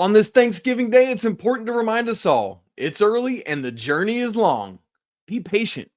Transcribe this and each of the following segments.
On this Thanksgiving Day, it's important to remind us all, it's early and the journey is long. Be patient.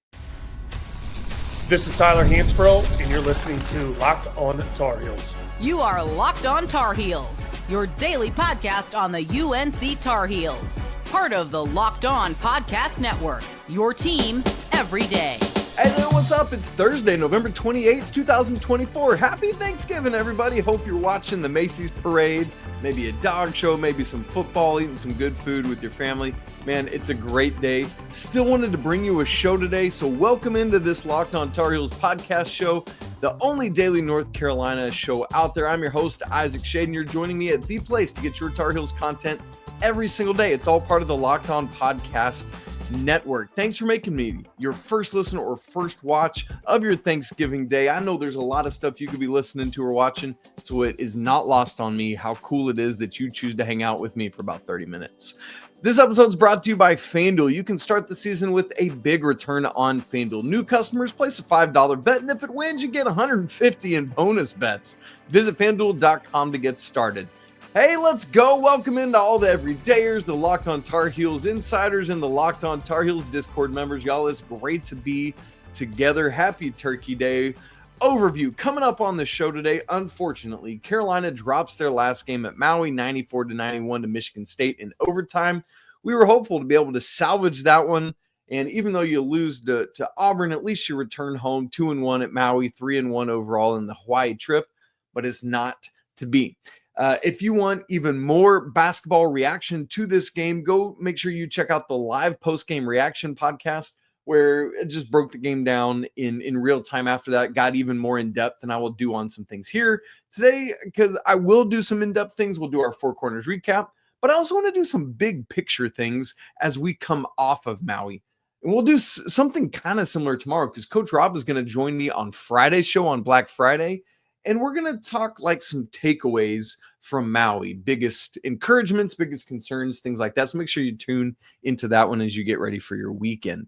This is Tyler Hansbrough, and you're listening to Locked On Tar Heels. You are Locked On Tar Heels, your daily podcast on the UNC Tar Heels. Part of the Locked On Podcast Network, your team every day. Hey there, what's up? It's Thursday, November 28th, 2024. Happy Thanksgiving, everybody. Hope you're watching the Macy's parade, maybe a dog show, maybe some football, eating some good food with your family. Man, it's a great day. Still wanted to bring you a show today, so welcome into this Locked On Tar Heels podcast show, the only daily North Carolina show out there. I'm your host, Isaac Schade, and you're joining me at the place to get your Tar Heels content every single day. It's all part of the Locked On Podcast Network. Thanks for making me your first listen or first watch of your Thanksgiving day. I know there's a lot of stuff you could be listening to or watching, so it is not lost on me how cool it is that you choose to hang out with me for about 30 minutes. This episode is brought to you by FanDuel. You can start the season with a big return on FanDuel. New customers place a $5 bet, and if it wins, you get $150 in bonus bets. Visit FanDuel.com to get started. Hey, let's go. Welcome into all the everydayers, the Locked On Tar Heels insiders, and the Locked On Tar Heels Discord members. Y'all, it's great to be together. Happy Turkey Day. Overview coming up on the show today. Unfortunately, Carolina drops their last game at Maui, 94-91 to Michigan State in overtime. We were hopeful to be able to salvage that one. And even though you lose to Auburn, at least you return home 2-1 at Maui, 3-1 overall in the Hawaii trip, but it's not to be. If you want even more basketball reaction to this game, go make sure you check out the live post-game reaction podcast where it just broke the game down in real time after that, got even more in-depth than I will do on some things here today, because I will do some in-depth things. We'll do our Four Corners recap, but I also want to do some big picture things as we come off of Maui. And we'll do something kind of similar tomorrow because Coach Rob is going to join me on Friday's show on Black Friday. And we're going to talk like some takeaways from Maui, biggest encouragements, biggest concerns, things like that. So make sure you tune into that one as you get ready for your weekend.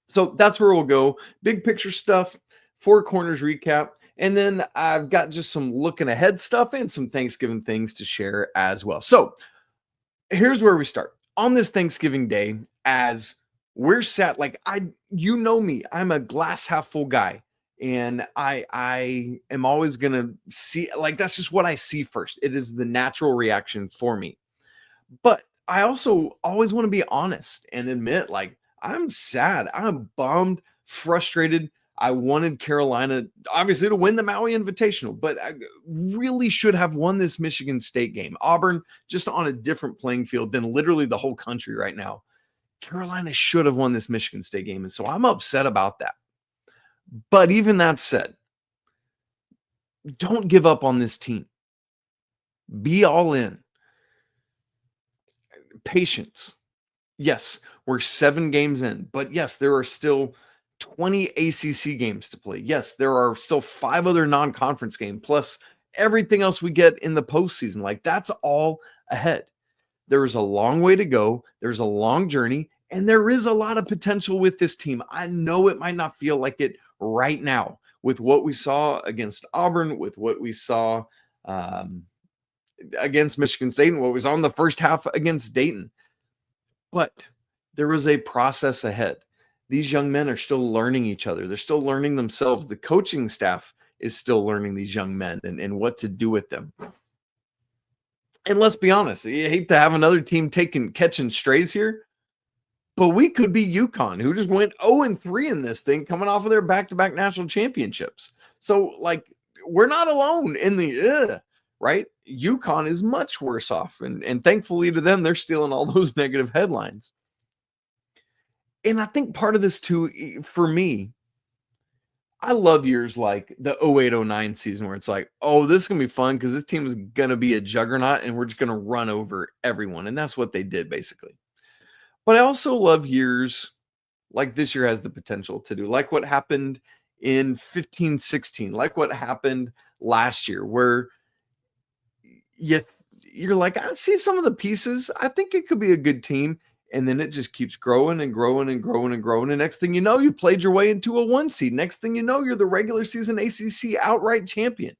So that's where we'll go. Big picture stuff, Four Corners recap. And then I've got just some looking ahead stuff and some Thanksgiving things to share as well. So here's where we start. On this Thanksgiving Day, as we're sat, you know me, I'm a glass half full guy. And I am always going to see, that's just what I see first. It is the natural reaction for me. But I also always want to be honest and admit, I'm sad. I'm bummed, frustrated. I wanted Carolina, obviously, to win the Maui Invitational, but I really should have won this Michigan State game. Auburn, just on a different playing field than literally the whole country right now. Carolina should have won this Michigan State game. And so I'm upset about that. But even that said, don't give up on this team. Be all in. Patience. Yes, we're 7 games in, but yes, there are still 20 ACC games to play. Yes, there are still 5 other non-conference games, plus everything else we get in the postseason. That's all ahead. There's a long way to go. There's a long journey, and there is a lot of potential with this team. I know it might not feel like it right now with what we saw against Auburn, with what we saw against Michigan State, and what was on the first half against Dayton. But there is a process ahead. These young men are still learning each other. They're still learning themselves. The coaching staff is still learning these young men and what to do with them. And let's be honest, you hate to have another team catching strays here, but we could be UConn, who just went 0-3 in this thing, coming off of their back-to-back national championships. So, we're not alone in the right? UConn is much worse off, and thankfully to them, they're stealing all those negative headlines. And I think part of this, too, for me, I love years like the 08-09 season where it's this is going to be fun because this team is going to be a juggernaut, and we're just going to run over everyone. And that's what they did, basically. But I also love years like this year has the potential to do, like what happened in 15-16, like what happened last year, where you're I see some of the pieces. I think it could be a good team. And then it just keeps growing and growing and growing and growing. And next thing you know, you played your way into a 1 seed. Next thing you know, you're the regular season ACC outright champion.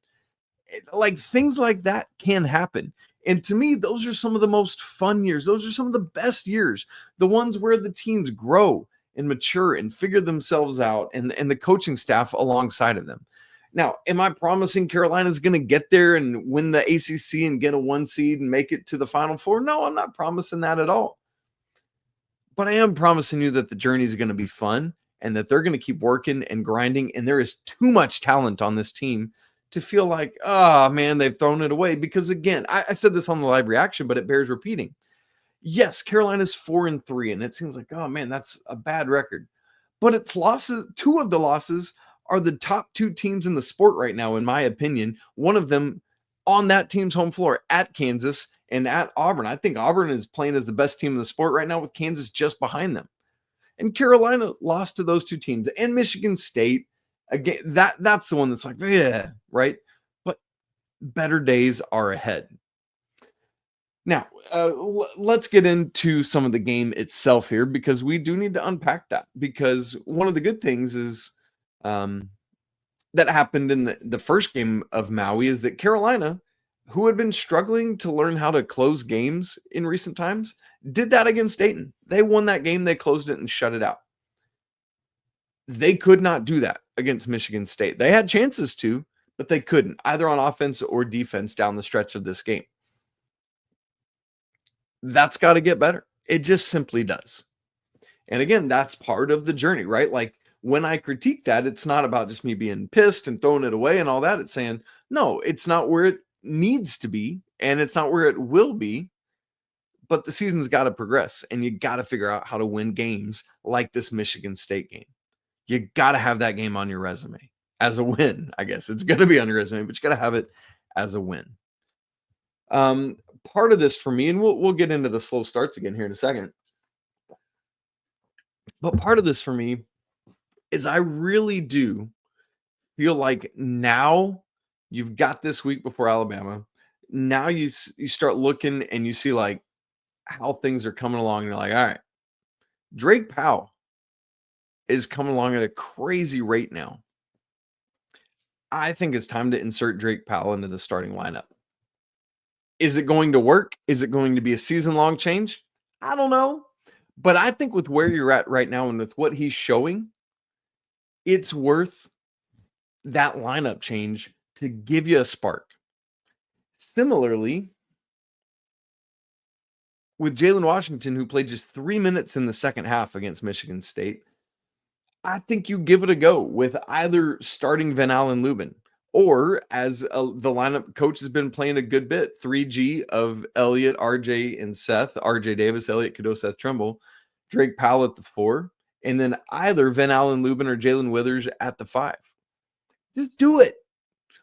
Things like that can happen. And to me, those are some of the most fun years. Those are some of the best years, the ones where the teams grow and mature and figure themselves out, and the coaching staff alongside of them. Now, am I promising Carolina's going to get there and win the ACC and get a 1 seed and make it to the Final Four? No, I'm not promising that at all. But I am promising you that the journey is going to be fun and that they're going to keep working and grinding. And there is too much talent on this team to feel like, oh man, they've thrown it away. Because again, I said this on the live reaction, but it bears repeating. Yes, Carolina's 4-3, and it seems like, oh man, that's a bad record. But its losses, 2 of the losses are the top 2 teams in the sport right now, in my opinion. One of them on that team's home floor at Kansas and at Auburn. I think Auburn is playing as the best team in the sport right now with Kansas just behind them. And Carolina lost to those 2 teams, and Michigan State. Again, that's the one that's like, yeah, right? But better days are ahead. Now, let's get into some of the game itself here, because we do need to unpack that. Because one of the good things is that happened in the first game of Maui is that Carolina, who had been struggling to learn how to close games in recent times, did that against Dayton. They won that game. They closed it and shut it out. They could not do that against Michigan State. They had chances to, but they couldn't, either on offense or defense down the stretch of this game. That's got to get better. It just simply does. And again, that's part of the journey, right? Like when I critique that, it's not about just me being pissed and throwing it away and all that. It's saying, no, it's not where it needs to be, and it's not where it will be, but the season's got to progress, and you got to figure out how to win games like this Michigan State game. You got to have that game on your resume as a win. I guess it's going to be on your resume, but you got to have it as a win. Part of this for me, and we'll get into the slow starts again here in a second, but part of this for me is I really do feel like now you've got this week before Alabama. Now you start looking and you see like how things are coming along. And you're like, all right, Drake Powell is coming along at a crazy rate now. I think it's time to insert Drake Powell into the starting lineup. Is it going to work? Is it going to be a season-long change? I don't know. But I think with where you're at right now and with what he's showing, it's worth that lineup change to give you a spark. Similarly, with Jae'lyn Washington, who played just 3 minutes in the second half against Michigan State, I think you give it a go with either starting Van Allen Lubin or, as the lineup coach has been playing a good bit, 3G of Elliot, RJ, and Seth, RJ Davis, Elliot, Cadeau, Seth, Trimble, Drake Powell at the 4, and then either Van Allen Lubin or Jalen Withers at the 5. Just do it.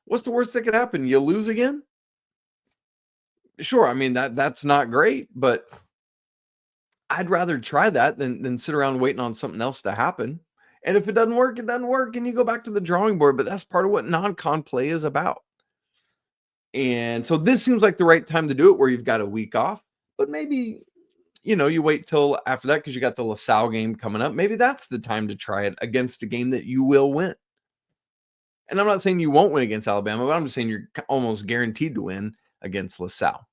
What's the worst that could happen? You lose again? Sure, I mean, that's not great, but I'd rather try that than sit around waiting on something else to happen. And if it doesn't work, it doesn't work, and you go back to the drawing board. But that's part of what non-con play is about. And so this seems like the right time to do it, where you've got a week off. But maybe, you wait till after that because you got the LaSalle game coming up. Maybe that's the time to try it against a game that you will win. And I'm not saying you won't win against Alabama, but I'm just saying you're almost guaranteed to win against LaSalle.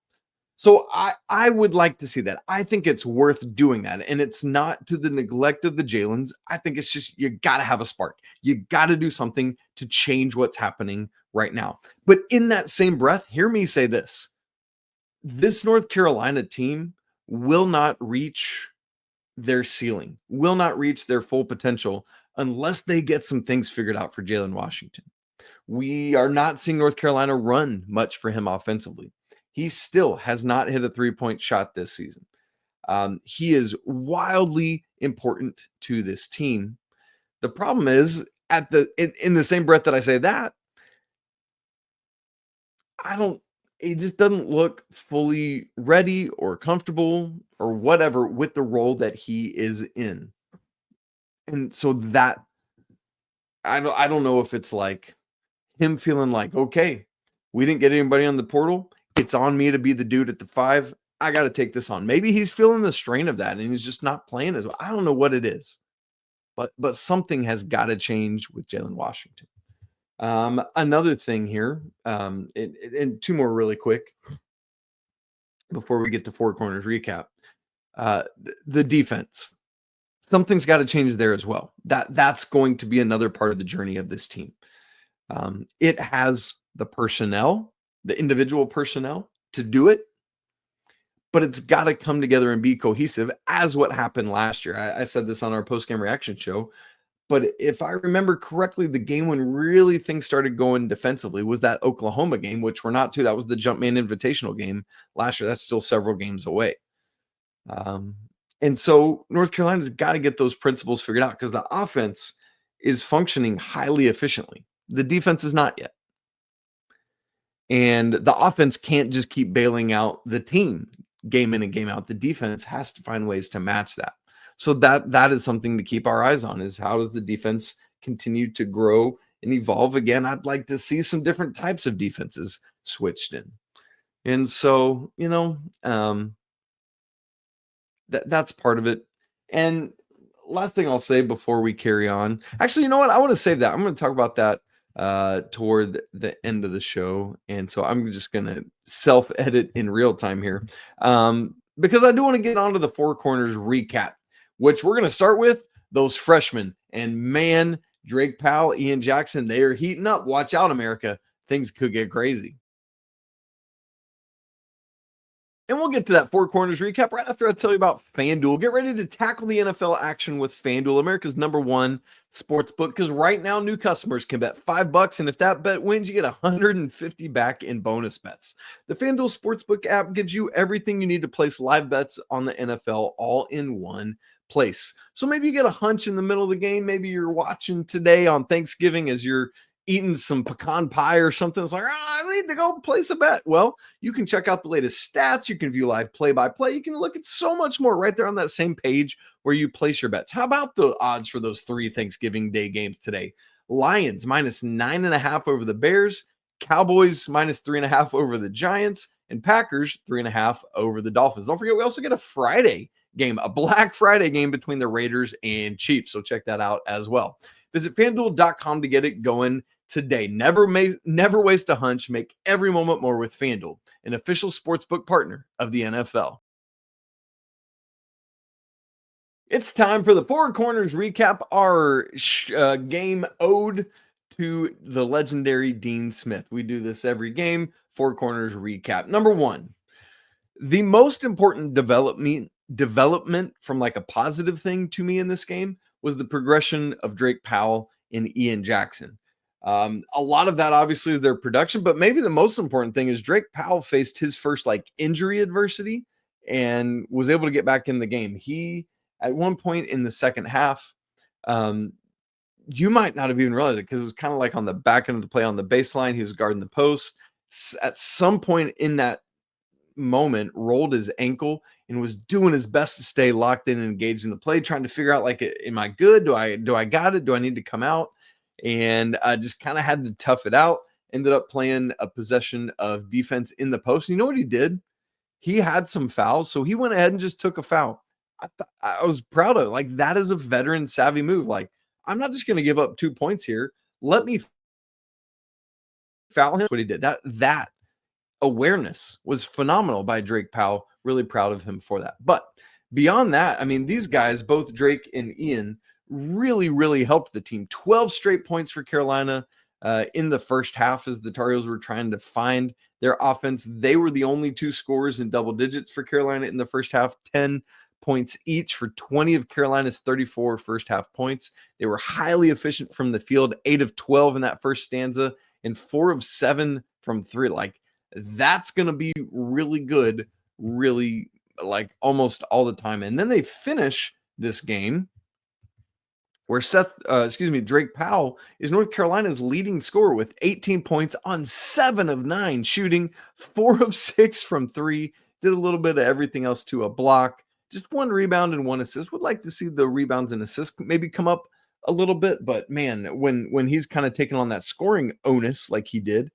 So I would like to see that. I think it's worth doing that. And it's not to the neglect of the Jaelens. I think it's just you got to have a spark. You got to do something to change what's happening right now. But in that same breath, hear me say this. This North Carolina team will not reach their ceiling, will not reach their full potential unless they get some things figured out for Jae'lyn Washington. We are not seeing North Carolina run much for him offensively. He still has not hit a three-point shot this season. He is wildly important to this team. The problem is, in the same breath that I say that, it just doesn't look fully ready or comfortable or whatever with the role that he is in. And so that, I don't know if it's like him feeling like, okay, we didn't get anybody on the portal. It's on me to be the dude at the 5. I got to take this on. Maybe he's feeling the strain of that and he's just not playing as well. I don't know what it is, but something has got to change with Jae'lyn Washington. Another thing here, and 2 more really quick. before we get to Four Corners recap. The defense. Something's got to change there as well. That's going to be another part of the journey of this team. It has the personnel, the individual personnel to do it, but it's got to come together and be cohesive as what happened last year. I said this on our post-game reaction show, but if I remember correctly, the game when really things started going defensively was that Oklahoma game, which we're not to. That was the Jumpman Invitational game last year. That's still several games away. And so North Carolina's got to get those principles figured out because the offense is functioning highly efficiently. The defense is not yet. And the offense can't just keep bailing out the team game in and game out. The defense has to find ways to match that. So that is something to keep our eyes on, is how does the defense continue to grow and evolve? Again, I'd like to see some different types of defenses switched in. And so, that's part of it. And last thing I'll say before we carry on, actually, you know what? I want to save that. I'm going to talk about that toward the end of the show. And so I'm just going to self-edit in real time here because I do want to get onto the Four Corners recap, which we're going to start with those freshmen. And man, Drake Powell, Ian Jackson, they are heating up. Watch out, America. Things could get crazy. And we'll get to that Four Corners recap right after I tell you about FanDuel. Get ready to tackle the NFL action with FanDuel, America's #1 sports book, because right now new customers can bet $5, and if that bet wins, you get $150 back in bonus bets. The FanDuel Sportsbook app gives you everything you need to place live bets on the NFL all in one place. So maybe you get a hunch in the middle of the game. Maybe you're watching today on Thanksgiving as you're eating some pecan pie or something. It's like, I need to go place a bet. Well, you can check out the latest stats. You can view live play-by-play. You can look at so much more right there on that same page where you place your bets. How about the odds for those 3 Thanksgiving Day games today? Lions -9.5 over the Bears, Cowboys -3.5 over the Giants, and Packers 3.5 over the Dolphins. Don't forget, we also get a Friday game, a Black Friday game between the Raiders and Chiefs. So check that out as well. Visit FanDuel.com to get it going today. Never waste a hunch. Make every moment more with FanDuel, an official sportsbook partner of the NFL. It's time for the Four Corners recap, our game ode to the legendary Dean Smith. We do this every game. Four Corners recap. Number 1, the most important development from like a positive thing to me in this game was the progression of Drake Powell and Ian Jackson. A lot of that obviously is their production, but maybe the most important thing is Drake Powell faced his first like injury adversity and was able to get back in the game. He, at one point in the second half, you might not have even realized it because it was kind of like on the back end of the play on the baseline. He was guarding the post. At some point in that moment, rolled his ankle and was doing his best to stay locked in and engaged in the play, trying to figure out, like, am I good? Do I got it? Do I need to come out? And I just kind of had to tough it out. Ended up playing a possession of defense in the post. You know what he did? He had some fouls, so he went ahead and just took a foul. I was proud of it. Like, that is a veteran savvy move. Like, I'm not just going to give up 2 points here. Let me foul him. That's what he did. That awareness was phenomenal by Drake Powell. Really proud of him for that. But beyond that, I mean, these guys, both Drake and Ian, really, really helped the team. 12 straight points for Carolina in the first half as the Tar Heels were trying to find their offense. They were the only 2 scorers in double digits for Carolina in the first half, 10 points each for 20 of Carolina's 34 first half points. They were highly efficient from the field, 8 of 12 in that first stanza and 4 of 7 from 3. Like, that's going to be really good, really, like, almost all the time. And then they finish this game where Drake Powell is North Carolina's leading scorer with 18 points on 7 of 9 shooting, 4 of 6 from 3, did a little bit of everything else to a block, just 1 rebound and 1 assist. Would like to see the rebounds and assists maybe come up a little bit, but man, when he's kind of taking on that scoring onus like he did,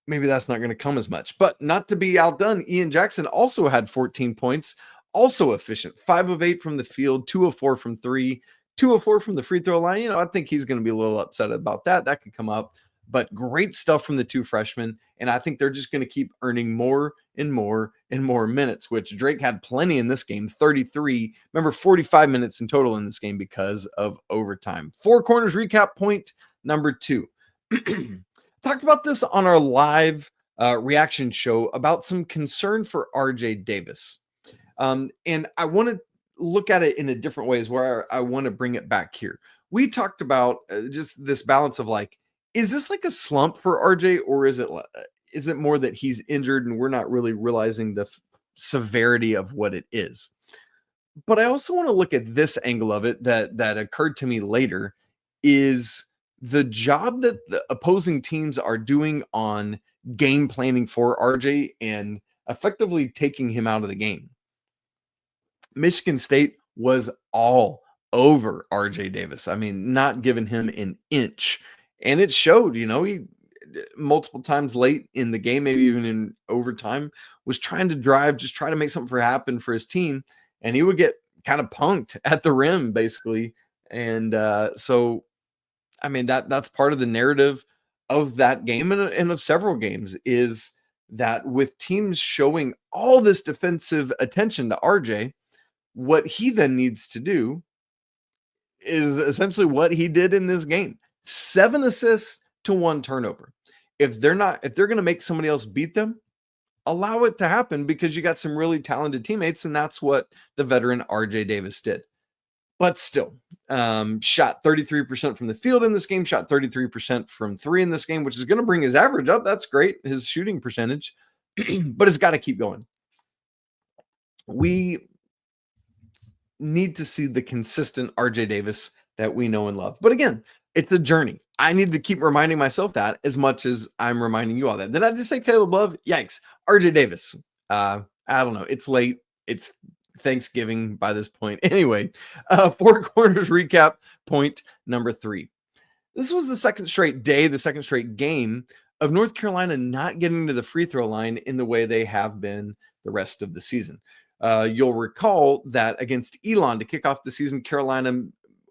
maybe that's not going to come as much. But not to be outdone, Ian Jackson also had 14 points, also efficient, 5 of 8 from the field, 2 of 4 from 3, 2 of 4 from the free throw line. You know, I think he's going to be a little upset about that. That could come up. but great stuff from the two freshmen. And I think they're just going to keep earning more and more and more minutes, which Drake had plenty in this game, 33. Remember, 45 minutes in total in this game because of overtime. Four Corners recap point number 2. Talked about this on our live reaction show about some concern for RJ Davis. And I want to look at it in a different way, is where I want to bring it back here. We talked about just this balance of like, is this like a slump for RJ, or is it more that he's injured and we're not really realizing the severity of what it is? But I also want to look at this angle of it that occurred to me later, is the job that the opposing teams are doing on game planning for RJ and effectively taking him out of the game. Michigan State was all over RJ Davis. I mean, not giving him an inch. And it showed, he multiple times late in the game, maybe even in overtime, was trying to drive, just try to make something happen for his team. And he would get kind of punked at the rim, basically. And so, I mean, that's part of the narrative of that game and of several games, is that with teams showing all this defensive attention to RJ, what he then needs to do is essentially what he did in this game. 7 assists to 1 turnover. If they're going to make somebody else beat them, allow it to happen, because you got some really talented teammates, and that's what the veteran RJ Davis did. But still, shot 33% from the field in this game, shot 33% from 3 in this game, which is going to bring his average up. That's great, his shooting percentage, but it's got to keep going. We need to see the consistent RJ Davis that we know and love. But again, it's a journey. I need to keep reminding myself that as much as I'm reminding you all that. Did I just say Caleb Love? Yikes. RJ Davis. I don't know. It's late. It's Thanksgiving by this point. Anyway, Four Corners recap point number 3. This was the second straight day, the second straight game of North Carolina not getting to the free throw line in the way they have been the rest of the season. You'll recall that against Elon to kick off the season, Carolina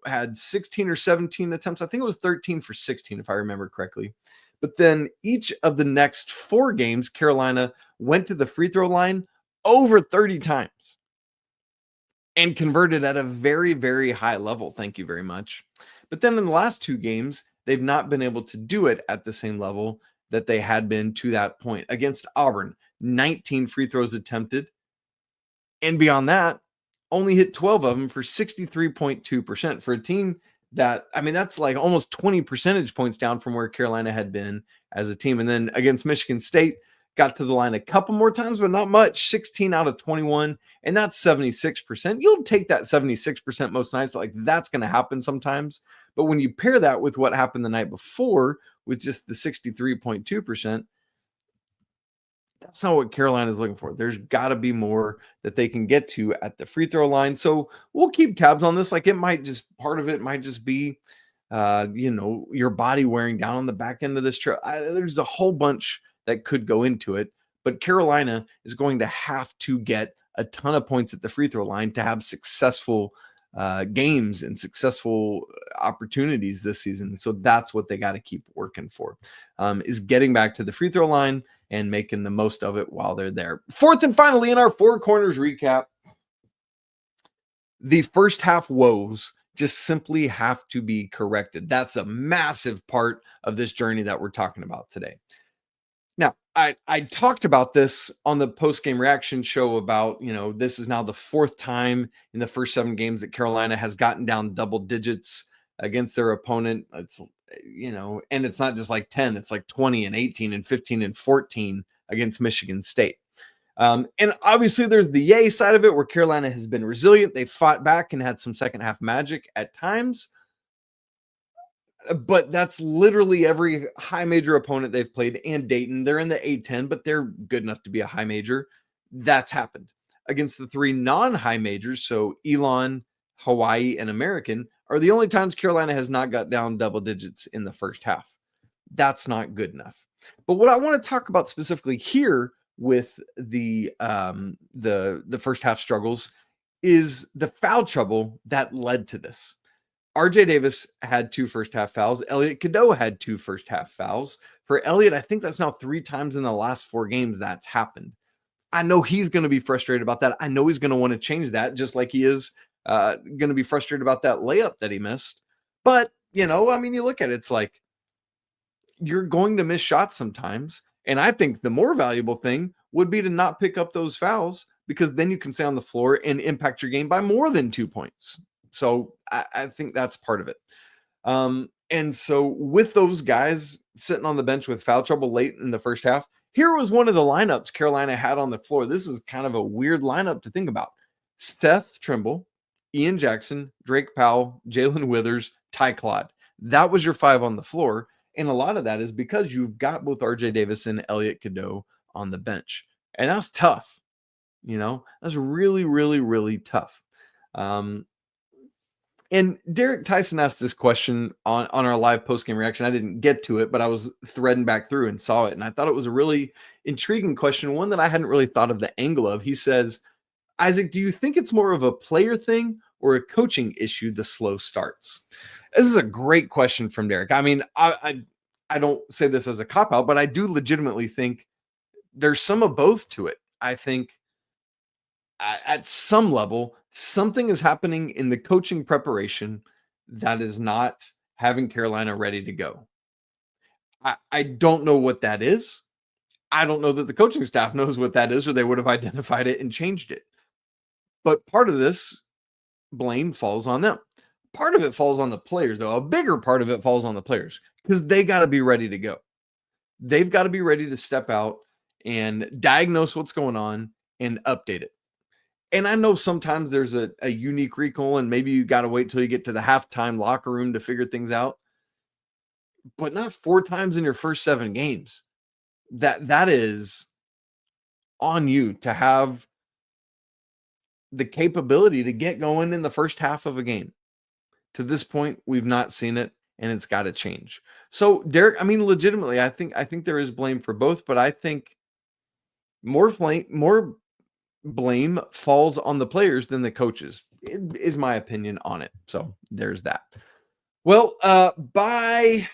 had 16 or 17 attempts. I think it was 13 for 16, if I remember correctly. But then each of the next 4 games, Carolina went to the free throw line over 30 times and converted at a very, very high level. Thank you very much. But then in the last 2 games, they've not been able to do it at the same level that they had been to that point. Against Auburn, 19 free throws attempted. And beyond that, only hit 12 of them for 63.2% for a team that, I mean, that's like almost 20 percentage points down from where Carolina had been as a team. And then against Michigan State, got to the line a couple more times, but not much, 16 out of 21. And that's 76%. You'll take that 76% most nights. Like, that's going to happen sometimes. But when you pair that with what happened the night before with just the 63.2%, that's not what Carolina is looking for. There's got to be more that they can get to at the free throw line. So we'll keep tabs on this. Like, it might just, part of it might just be, your body wearing down on the back end of this trip. There's a whole bunch that could go into it, but Carolina is going to have to get a ton of points at the free throw line to have successful games and successful opportunities this season. So that's what they got to keep working for, is getting back to the free throw line and making the most of it while they're there. Fourth and finally in our Four Corners recap, the first half woes just simply have to be corrected. That's a massive part of this journey that we're talking about today. Now, I talked about this on the post-game reaction show about, this is now the 4th time in the first 7 games that Carolina has gotten down double digits against their opponent. It's, and it's not just like 10, it's like 20 and 18 and 15 and 14 against Michigan State. And obviously there's the yay side of it where Carolina has been resilient. They fought back and had some second half magic at times. But that's literally every high major opponent they've played, and Dayton. They're in the A-10, but they're good enough to be a high major. That's happened. Against the 3 non-high majors, so Elon, Hawaii, and American, are the only times Carolina has not got down double digits in the first half. That's not good enough. But what I want to talk about specifically here with the first half struggles is the foul trouble that led to this. RJ Davis had 2 first half fouls. Elliot Cadeau had 2 first half fouls. For Elliot, I think that's now 3 times in the last 4 games that's happened. I know he's going to be frustrated about that. I know he's going to want to change that, just like he is going to be frustrated about that layup that he missed. But, you look at it, it's like you're going to miss shots sometimes. And I think the more valuable thing would be to not pick up those fouls, because then you can stay on the floor and impact your game by more than 2 points. So I think that's part of it. And so with those guys sitting on the bench with foul trouble late in the first half, here was one of the lineups Carolina had on the floor. This is kind of a weird lineup to think about. Seth Trimble, Ian Jackson, Drake Powell, Jalen Withers, Ty Claude. That was your 5 on the floor. And a lot of that is because you've got both RJ Davis and Elliot Cadeau on the bench. And that's tough. That's really, really, really tough. And Derek Tyson asked this question on our live post-game reaction. I didn't get to it, but I was threading back through and saw it. And I thought it was a really intriguing question, one that I hadn't really thought of the angle of. He says, Isaac, do you think it's more of a player thing or a coaching issue, the slow starts? This is a great question from Derek. I don't say this as a cop-out, but I do legitimately think there's some of both to it. I think at some level, something is happening in the coaching preparation that is not having Carolina ready to go. I don't know what that is. I don't know that the coaching staff knows what that is, or they would have identified it and changed it. But part of this blame falls on them. Part of it falls on the players, though. A bigger part of it falls on the players, because they got to be ready to go. They've got to be ready to step out and diagnose what's going on and update it. And I know sometimes there's a unique recall, and maybe you got to wait till you get to the halftime locker room to figure things out. But not 4 times in your first 7 games. That is on you to have the capability to get going in the first half of a game. To this point, we've not seen it, and it's got to change. So, Derek, legitimately, I think there is blame for both, but I think more blame falls on the players than the coaches, is my opinion on it. So there's that. Well, by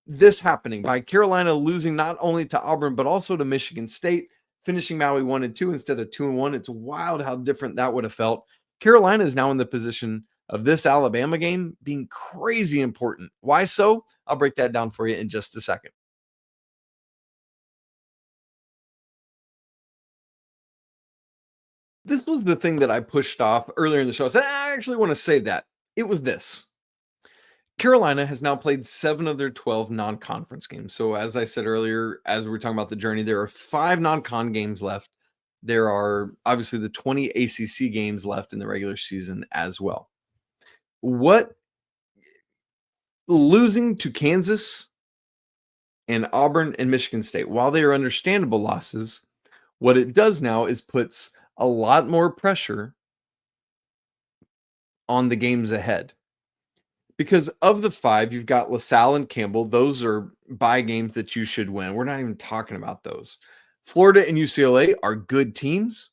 this happening, by Carolina losing not only to Auburn, but also to Michigan State, finishing Maui 1-2 instead of 2-1, it's wild how different that would have felt. Carolina is now in the position of this Alabama game being crazy important. Why so? I'll break that down for you in just a second. This was the thing that I pushed off earlier in the show. I said, I actually want to say that. It was this. Carolina has now played 7 of their 12 non-conference games. So as I said earlier, as we were talking about the journey, there are 5 non-con games left. There are obviously the 20 ACC games left in the regular season as well. What losing to Kansas and Auburn and Michigan State, while they are understandable losses, what it does now is puts a lot more pressure on the games ahead. Because of the 5, you've got LaSalle and Campbell. Those are bye games that you should win. We're not even talking about those. Florida and UCLA are good teams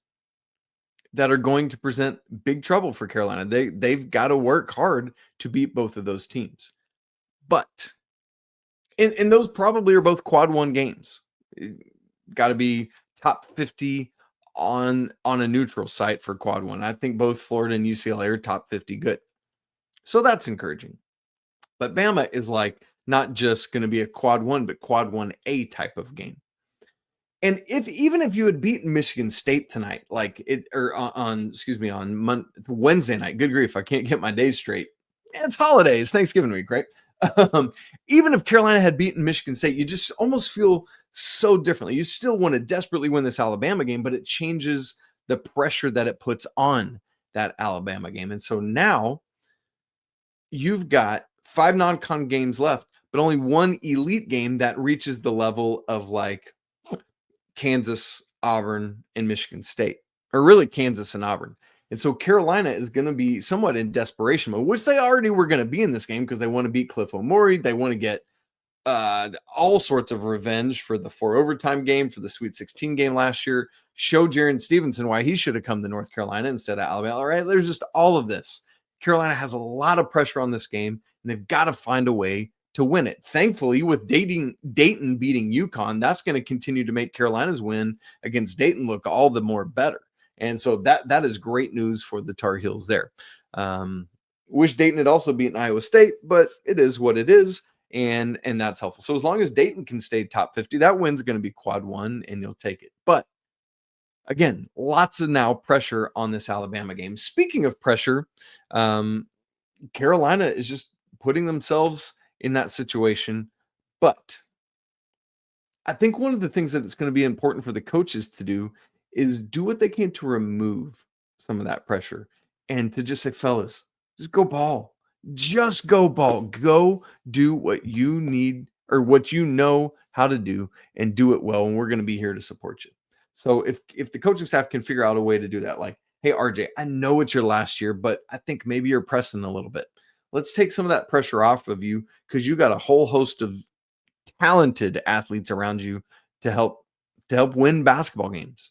that are going to present big trouble for Carolina. They've got to work hard to beat both of those teams. But, and those probably are both quad 1 games. Got to be top 50 on a neutral site for quad 1. I think both Florida and UCLA are top 50 good. So that's encouraging. But Bama is like not just going to be a quad 1, but quad 1A type of game. And even if you had beaten Michigan State tonight, on Wednesday night, good grief, I can't get my days straight. It's holidays, Thanksgiving week, right? Even if Carolina had beaten Michigan State, you just almost feel so differently. You still want to desperately win this Alabama game, but it changes the pressure that it puts on that Alabama game. And so now you've got 5 non-con games left, but only 1 elite game that reaches the level of like Kansas, Auburn, and Michigan State, or really Kansas and Auburn. And so Carolina is going to be somewhat in desperation mode, which they already were going to be in this game because they want to beat Cliff O'Morey. They want to get all sorts of revenge for the 4 overtime game, for the Sweet 16 game last year, show Jaron Stevenson why he should have come to North Carolina instead of Alabama. All right, there's just all of this. Carolina has a lot of pressure on this game, and they've got to find a way to win it. Thankfully, with Dayton beating UConn, that's going to continue to make Carolina's win against Dayton look all the more better. And so that is great news for the Tar Heels there. Wish Dayton had also beaten Iowa State, but it is what it is, and that's helpful. So as long as Dayton can stay top 50, that win's going to be quad one, and you'll take it. But again, lots of now pressure on this Alabama game. Speaking of pressure, Carolina is just putting themselves in that situation. But I think one of the things that it's going to be important for the coaches to do is do what they can to remove some of that pressure and to just say, fellas, just go ball. Just go ball. Go do what you need or what you know how to do and do it well. And we're going to be here to support you. So if the coaching staff can figure out a way to do that, like, hey, RJ, I know it's your last year, but I think maybe you're pressing a little bit. Let's take some of that pressure off of you because you got a whole host of talented athletes around you to help win basketball games.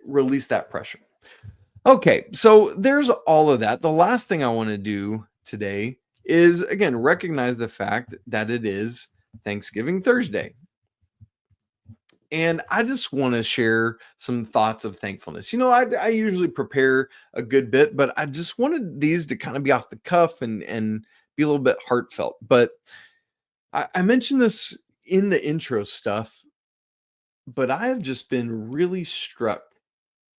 Release that pressure. Okay, so there's all of that. The last thing I want to do today is, again, recognize the fact that it is Thanksgiving Thursday. And I just want to share some thoughts of thankfulness. I usually prepare a good bit, but I just wanted these to kind of be off the cuff and be a little bit heartfelt. But I mentioned this in the intro stuff, but I have just been really struck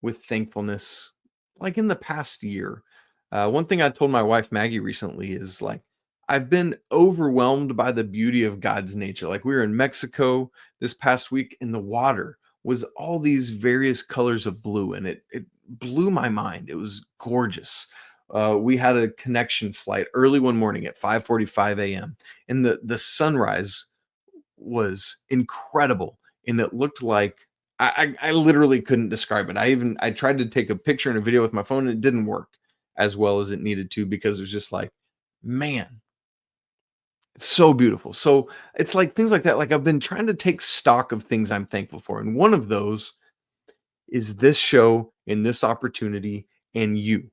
with thankfulness, like in the past year. One thing I told my wife, Maggie, recently is like, I've been overwhelmed by the beauty of God's nature. Like we were in Mexico this past week and the water was all these various colors of blue and it blew my mind. It was gorgeous. We had a connection flight early one morning at 5:45 a.m. and the sunrise was incredible. And it looked like I literally couldn't describe it. I tried to take a picture and a video with my phone and it didn't work as well as it needed to because it was just like, man, it's so beautiful. So it's like things like that. Like I've been trying to take stock of things I'm thankful for. And one of those is this show and this opportunity and you.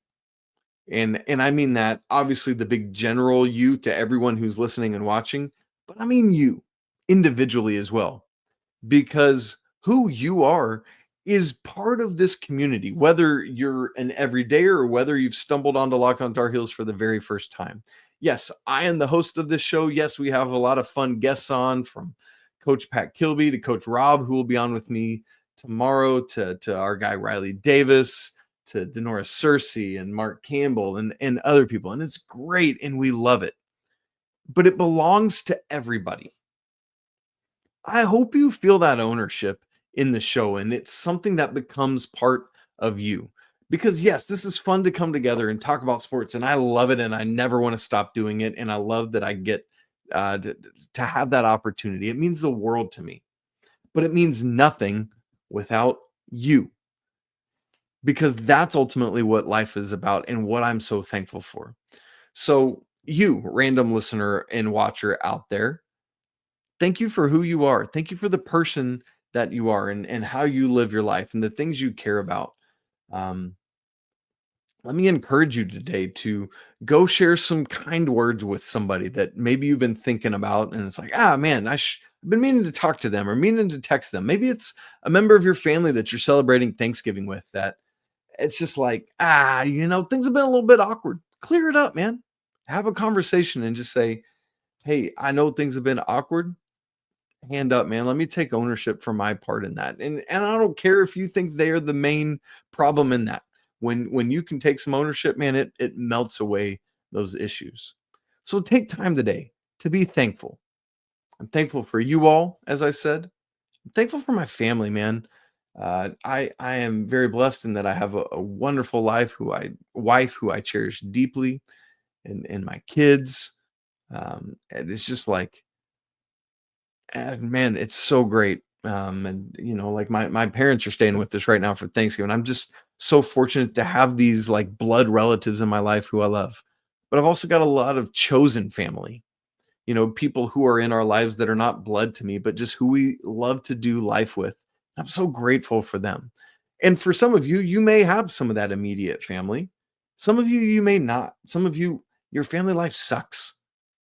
And I mean that obviously the big general you to everyone who's listening and watching, but I mean you individually as well, because who you are is part of this community, whether you're an everydayer or whether you've stumbled onto Locked On Tar Heels for the very first time. Yes, I am the host of this show. Yes, we have a lot of fun guests on, from Coach Pat Kilby to Coach Rob, who will be on with me tomorrow, to our guy Riley Davis, to Denora Searcy and Mark Campbell and other people. And it's great and we love it. But it belongs to everybody. I hope you feel that ownership in the show and it's something that becomes part of you. Because yes, this is fun to come together and talk about sports, and I love it, and I never want to stop doing it. And I love that I get to have that opportunity. It means the world to me, but it means nothing without you, because that's ultimately what life is about and what I'm so thankful for. So you, random listener and watcher out there, thank you for who you are. Thank you for the person that you are and how you live your life and the things you care about. Let me encourage you today to go share some kind words with somebody that maybe you've been thinking about. And it's like, man, I've been meaning to talk to them or meaning to text them. Maybe it's a member of your family that you're celebrating Thanksgiving with that it's just like, things have been a little bit awkward. Clear it up, man. Have a conversation and just say, hey, I know things have been awkward. Hand up, man. Let me take ownership for my part in that. And I don't care if you think they're the main problem in that. When you can take some ownership, man, it melts away those issues. So take time today to be thankful. I'm thankful for you all, as I said. I'm thankful for my family, man. I am very blessed in that I have a wonderful wife who I cherish deeply, and my kids. And it's just like, man, it's so great. Like my parents are staying with us right now for Thanksgiving. I'm just so fortunate to have these like blood relatives in my life who I love. But I've also got a lot of chosen family, people who are in our lives that are not blood to me, but just who we love to do life with. I'm so grateful for them. And for some of you, you may have some of that immediate family. Some of you, you may not. Some of you, your family life sucks.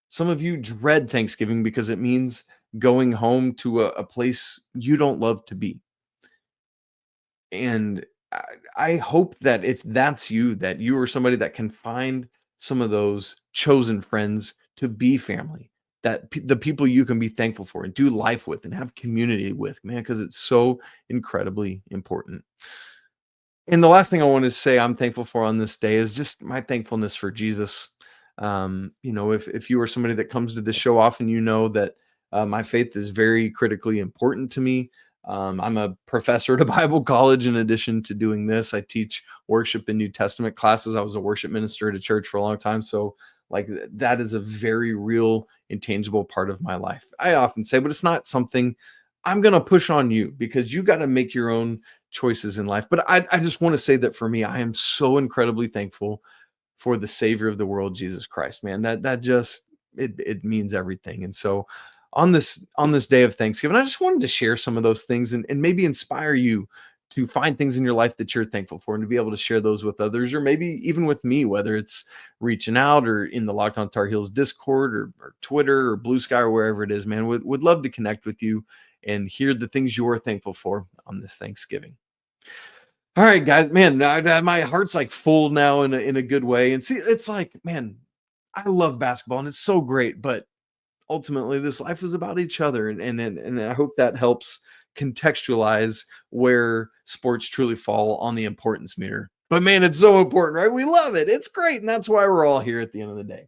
Some of you dread Thanksgiving because it means going home to a place you don't love to be. And I hope that if that's you, that you are somebody that can find some of those chosen friends to be family, that the people you can be thankful for and do life with and have community with, man, because it's so incredibly important. And the last thing I want to say I'm thankful for on this day is just my thankfulness for Jesus. If you are somebody that comes to this show often, you know that my faith is very critically important to me. I'm a professor at a Bible college. In addition to doing this, I teach worship and New Testament classes. I was a worship minister at a church for a long time. So like that is a very real, intangible part of my life. I often say, but it's not something I'm going to push on you because you got to make your own choices in life. But I just want to say that for me, I am so incredibly thankful for the Savior of the world, Jesus Christ, man. That just, it means everything. And so on this day of Thanksgiving, I just wanted to share some of those things and maybe inspire you to find things in your life that you're thankful for and to be able to share those with others, or maybe even with me, whether it's reaching out or in the Locked On Tar Heels Discord or Twitter or Blue Sky or wherever it is, man. Would love to connect with you and hear the things you're thankful for on this Thanksgiving. All right, guys, man, my heart's like full now in a good way. And see, it's like, man, I love basketball and it's so great, but ultimately this life is about each other. And I hope that helps contextualize where sports truly fall on the importance meter. But man, it's so important, right? We love it. It's great. And that's why we're all here at the end of the day.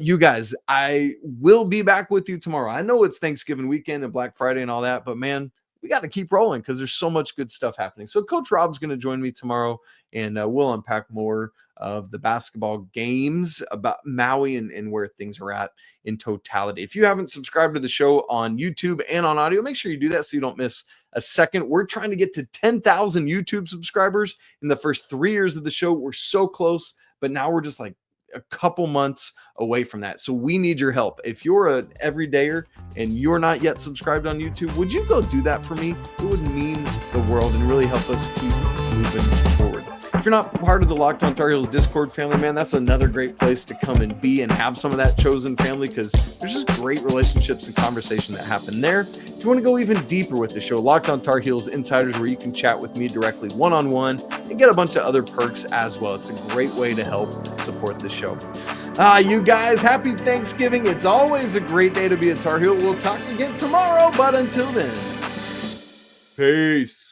You guys, I will be back with you tomorrow. I know it's Thanksgiving weekend and Black Friday and all that, but man, we got to keep rolling because there's so much good stuff happening. So Coach Rob's going to join me tomorrow, and we'll unpack more of the basketball games, about Maui and where things are at in totality. If you haven't subscribed to the show on YouTube and on audio, make sure you do that so you don't miss a second. We're trying to get to 10,000 YouTube subscribers in the first 3 years of the show. We're so close, but now we're just like a couple months away from that. So we need your help. If you're an everydayer and you're not yet subscribed on YouTube, would you go do that for me? It would mean the world and really help us keep moving forward. If you're not part of the Locked On Tar Heels Discord family, man, that's another great place to come and be and have some of that chosen family because there's just great relationships and conversation that happen there. If you want to go even deeper with the show, Locked On Tar Heels Insiders, where you can chat with me directly one-on-one and get a bunch of other perks as well. It's a great way to help support the show. You guys, happy Thanksgiving. It's always a great day to be a Tar Heel. We'll talk again tomorrow, but until then, peace.